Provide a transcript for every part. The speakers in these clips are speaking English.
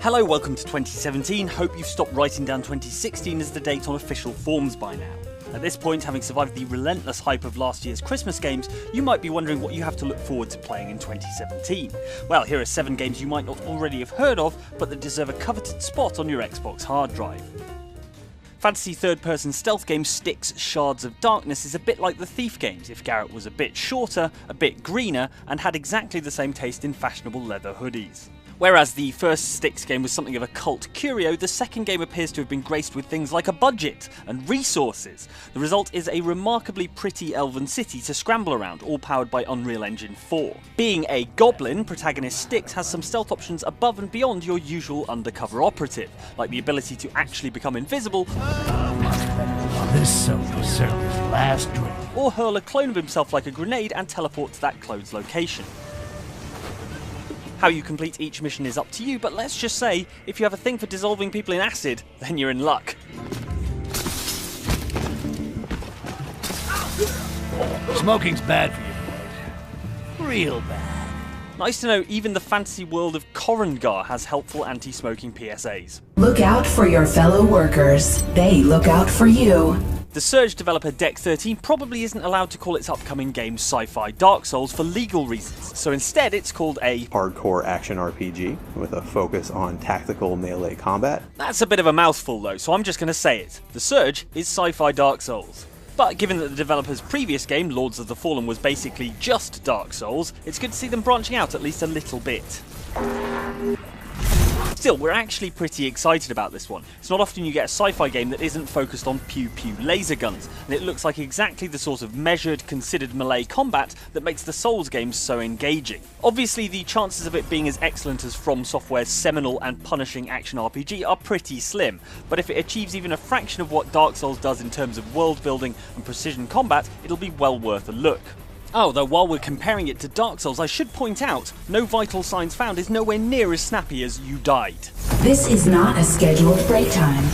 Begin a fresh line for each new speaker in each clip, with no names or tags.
Hello, welcome to 2017. Hope you've stopped writing down 2016 as the date on official forms by now. At this point, having survived the relentless hype of last year's Christmas games, you might be wondering what you have to look forward to playing in 2017. Well, here are 7 games you might not already have heard of, but that deserve a coveted spot on your Xbox hard drive. Fantasy third-person stealth game Styx Shards of Darkness is a bit like the Thief games if Garrett was a bit shorter, a bit greener, and had exactly the same taste in fashionable leather hoodies. Whereas the first Styx game was something of a cult curio, the second game appears to have been graced with things like a budget and resources. The result is a remarkably pretty elven city to scramble around, all powered by Unreal Engine 4. Being a goblin, protagonist Styx has some stealth options above and beyond your usual undercover operative, like the ability to actually become invisible,
this soap will serve his last drink,
or hurl a clone of himself like a grenade and teleport to that clone's location. How you complete each mission is up to you, but let's just say, if you have a thing for dissolving people in acid, then you're in luck.
Smoking's bad for you, boys. Real bad.
Nice to know even the fantasy world of Korengar has helpful anti-smoking PSAs.
Look out for your fellow workers. They look out for you.
The Surge developer Deck 13 probably isn't allowed to call its upcoming game Sci-Fi Dark Souls for legal reasons, so instead it's called a
hardcore action RPG with a focus on tactical melee combat.
That's a bit of a mouthful though, so I'm just going to say it. The Surge is Sci-Fi Dark Souls. But given that the developer's previous game, Lords of the Fallen, was basically just Dark Souls, it's good to see them branching out at least a little bit. Still, we're actually pretty excited about this one. It's not often you get a sci-fi game that isn't focused on pew-pew laser guns, and it looks like exactly the sort of measured, considered melee combat that makes the Souls games so engaging. Obviously, the chances of it being as excellent as From Software's seminal and punishing action RPG are pretty slim, but if it achieves even a fraction of what Dark Souls does in terms of world building and precision combat, it'll be well worth a look. Oh, though while we're comparing it to Dark Souls, I should point out, no vital signs found is nowhere near as snappy as you died.
This is not a scheduled break time.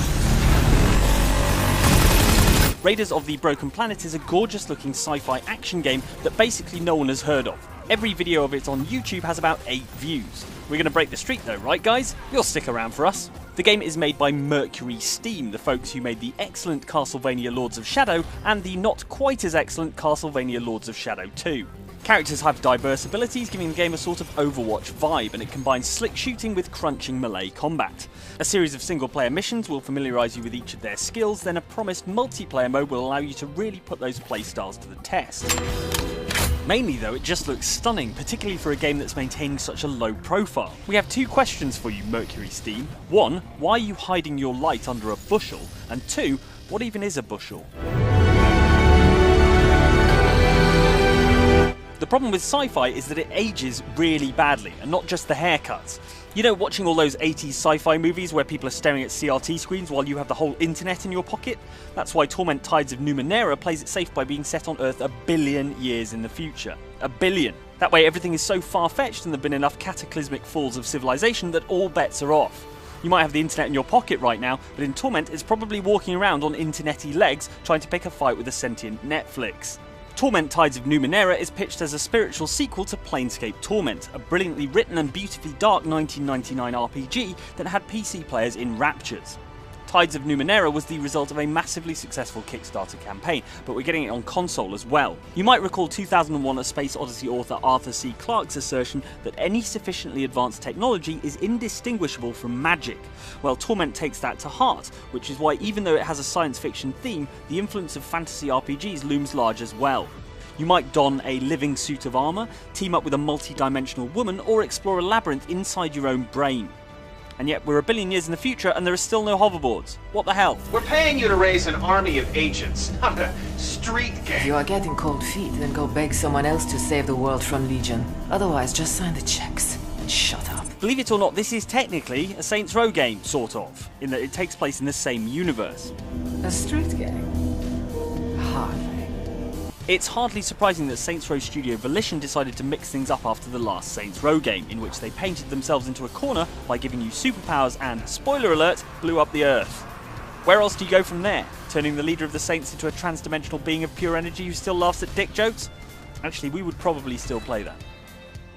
Raiders of the Broken Planet is a gorgeous looking sci-fi action game that basically no one has heard of. Every video of it on YouTube has about 8 views. We're going to break the streak though, right guys? You'll stick around for us. The game is made by Mercury Steam, the folks who made the excellent Castlevania Lords of Shadow and the not quite as excellent Castlevania Lords of Shadow 2. Characters have diverse abilities, giving the game a sort of Overwatch vibe, and it combines slick shooting with crunching melee combat. A series of single-player missions will familiarise you with each of their skills, then a promised multiplayer mode will allow you to really put those playstyles to the test. Mainly though, it just looks stunning, particularly for a game that's maintaining such a low profile. We have 2 questions for you, Mercury Steam. 1, why are you hiding your light under a bushel? And 2, what even is a bushel? The problem with sci-fi is that it ages really badly, and not just the haircuts. You know, watching all those 80s sci-fi movies where people are staring at CRT screens while you have the whole internet in your pocket? That's why Torment Tides of Numenera plays it safe by being set on Earth 1 billion years in the future. 1 billion. That way everything is so far-fetched and there have been enough cataclysmic falls of civilization that all bets are off. You might have the internet in your pocket right now, but in Torment it's probably walking around on internet-y legs trying to pick a fight with a sentient Netflix. Torment Tides of Numenera is pitched as a spiritual sequel to Planescape Torment, a brilliantly written and beautifully dark 1999 RPG that had PC players in raptures. Tides of Numenera was the result of a massively successful Kickstarter campaign, but we're getting it on console as well. You might recall 2001 A Space Odyssey author Arthur C. Clarke's assertion that any sufficiently advanced technology is indistinguishable from magic. Well, Torment takes that to heart, which is why even though it has a science fiction theme, the influence of fantasy RPGs looms large as well. You might don a living suit of armour, team up with a multi-dimensional woman, or explore a labyrinth inside your own brain. And yet we're 1 billion years in the future and there are still no hoverboards. What the hell?
We're paying you to raise an army of agents, not a street gang.
If you are getting cold feet, then go beg someone else to save the world from Legion. Otherwise, just sign the checks and shut up.
Believe it or not, this is technically a Saints Row game, sort of, in that it takes place in the same universe.
A street gang? Hardly.
It's hardly surprising that Saints Row studio Volition decided to mix things up after the last Saints Row game, in which they painted themselves into a corner by giving you superpowers and, spoiler alert, blew up the Earth. Where else do you go from there? Turning the leader of the Saints into a trans-dimensional being of pure energy who still laughs at dick jokes? Actually, we would probably still play that.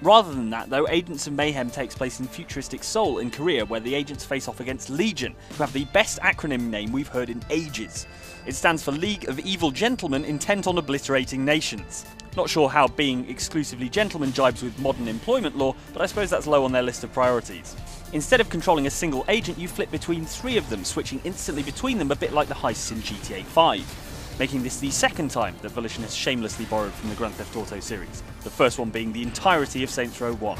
Rather than that though, Agents of Mayhem takes place in futuristic Seoul in Korea, where the agents face off against Legion, who have the best acronym name we've heard in ages. It stands for League of Evil Gentlemen Intent on Obliterating Nations. Not sure how being exclusively gentlemen jibes with modern employment law, but I suppose that's low on their list of priorities. Instead of controlling a single agent, you flip between 3 of them, switching instantly between them, a bit like the heists in GTA 5. Making this the second time that Volition has shamelessly borrowed from the Grand Theft Auto series, the first one being the entirety of Saints Row 1.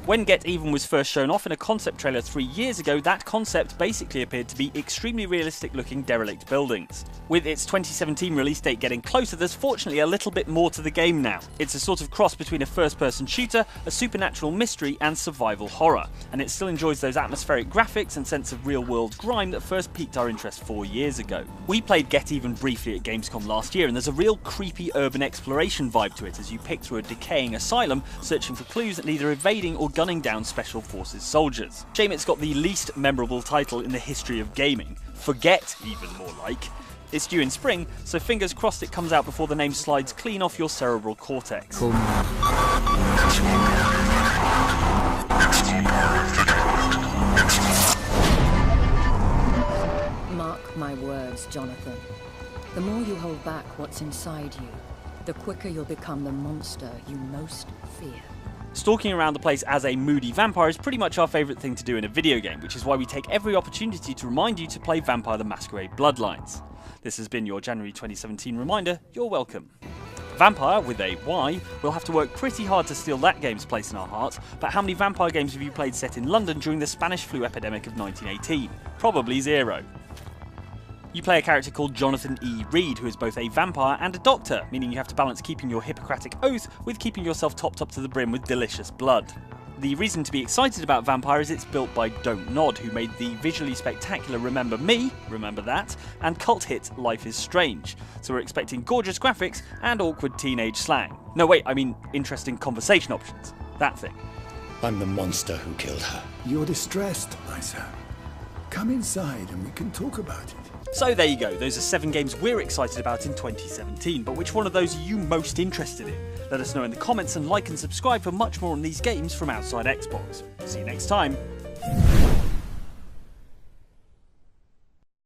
When Get Even was first shown off in a concept trailer 3 years ago, that concept basically appeared to be extremely realistic looking derelict buildings. With its 2017 release date getting closer, there's fortunately a little bit more to the game now. It's a sort of cross between a first-person shooter, a supernatural mystery and survival horror, and it still enjoys those atmospheric graphics and sense of real-world grime that first piqued our interest 4 years ago. We played Get Even briefly at Gamescom last year, and there's a real creepy urban exploration vibe to it as you pick through a decaying asylum, searching for clues and either evading or gunning down Special Forces soldiers. Shame it's got the least memorable title in the history of gaming. Forget Even, more like. It's due in spring, so fingers crossed it comes out before the name slides clean off your cerebral cortex.
Cool.
Mark my words, Jonathan. The more you hold back what's inside you, the quicker you'll become the monster you most fear.
Stalking around the place as a moody vampire is pretty much our favourite thing to do in a video game, which is why we take every opportunity to remind you to play Vampire the Masquerade Bloodlines. This has been your January 2017 reminder. You're welcome. Vampire, with a Y, will have to work pretty hard to steal that game's place in our hearts, but how many vampire games have you played set in London during the Spanish flu epidemic of 1918? Probably 0. You play a character called Jonathan E. Reed, who is both a vampire and a doctor, meaning you have to balance keeping your Hippocratic oath with keeping yourself topped up to the brim with delicious blood. The reason to be excited about Vampire is it's built by Don't Nod, who made the visually spectacular Remember Me, remember that, and cult hit Life is Strange, so we're expecting gorgeous graphics and awkward teenage slang. No wait, I mean interesting conversation options. That thing.
I'm the monster who killed her.
You're distressed, my son. Come inside and we can talk about it.
So there you go, those are 7 games we're excited about in 2017, but which one of those are you most interested in? Let us know in the comments and like and subscribe for much more on these games from outside Xbox. See you next time.